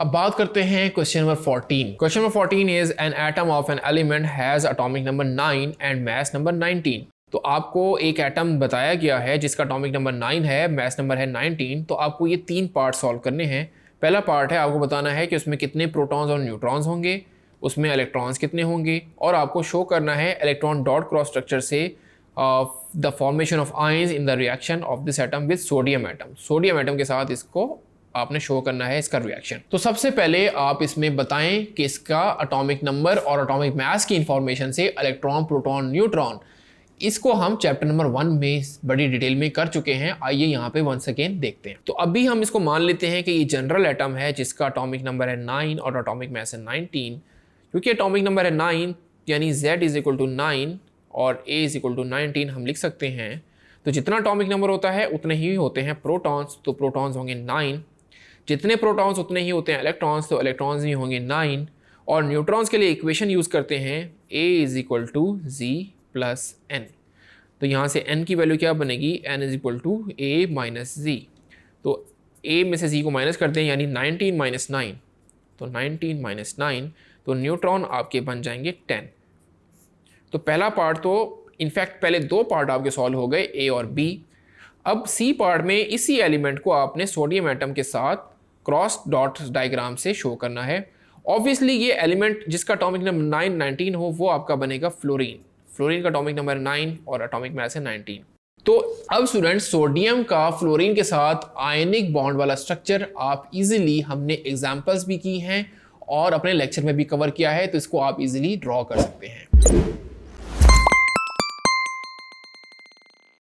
अब बात करते हैं question number 14। Question number 14 is an atom of an element has atomic number 9 and mass number 19। तो आपको एक एटम बताया गया है जिसका एटॉमिक नंबर 9 है, मास नंबर है 19। तो आपको ये 3 पार्ट सॉल्व करने हैं। पहला पार्ट है आपको बताना है कि उसमें कितने प्रोटॉन्स और न्यूट्रॉन्स होंगे, उसमें इलेक्ट्रॉन्स कितने होंगे, और आपको शो करना है इलेक्ट्रॉन डॉट क्रॉस स्ट्रक्चर से the formation of ions in the reaction of this atom with sodium atom. Sodium atom के साथ इसको आपने शो करना है इसका रिएक्शन। तो सबसे पहले आप इसमें बताएं कि इसका एटॉमिक नंबर और एटॉमिक मास की इंफॉर्मेशन से इलेक्ट्रॉन, प्रोटॉन, न्यूट्रॉन, इसको हम चैप्टर नंबर 1 में बड़ी डिटेल में कर चुके हैं। आइए यहाँ पे वंस अगेन देखते हैं। तो अभी हम इसको मान लेते हैं कि ये जनरल एटम है जिसका एटॉमिक नंबर है 9 और एटॉमिक मास है 19। क्योंकि एटॉमिक नंबर है 9 यानी Z इज इक्वल टू 9 और A इज इक्वल टू 19 हम लिख सकते हैं। तो जितना एटॉमिक नंबर होता है उतने ही होते हैं प्रोटॉन्स, तो प्रोटॉन्स होंगे 9। जितने प्रोटॉन्स उतने ही होते हैं इलेक्ट्रॉन्स, तो इलेक्ट्रॉन्स भी होंगे 9। और न्यूट्रॉन्स के लिए इक्वेशन यूज़ करते हैं A is equal to Z plus N। तो यहाँ से N की वैल्यू क्या बनेगी, N is equal to A minus Z। तो A में से Z को माइनस करते हैं यानी 19 माइनस 9, तो 19 माइनस 9, तो न्यूट्रॉन आपके बन जाएंगे 10। तो पहला पार्ट तो इनफैक्ट पहले 2 पार्ट आपके सॉल्व हो गए, A और B। अब C पार्ट में इसी एलिमेंट को आपने सोडियम एटम के साथ क्रॉस डॉट डायग्राम से शो करना है। ऑब्वियसली ये एलिमेंट जिसका एटॉमिक नंबर 9, 19 हो वो आपका बनेगा फ्लोरीन। फ्लोरीन का एटॉमिक नंबर 9 और एटॉमिक मास है 19। तो अब स्टूडेंट्स, सोडियम का फ्लोरीन के साथ आयनिक बॉन्ड वाला स्ट्रक्चर आप इजीली, हमने एग्जांपल्स भी की हैं और अपने लेक्चर में भी कवर किया है, तो इसको आप इजीली ड्रॉ कर सकते हैं।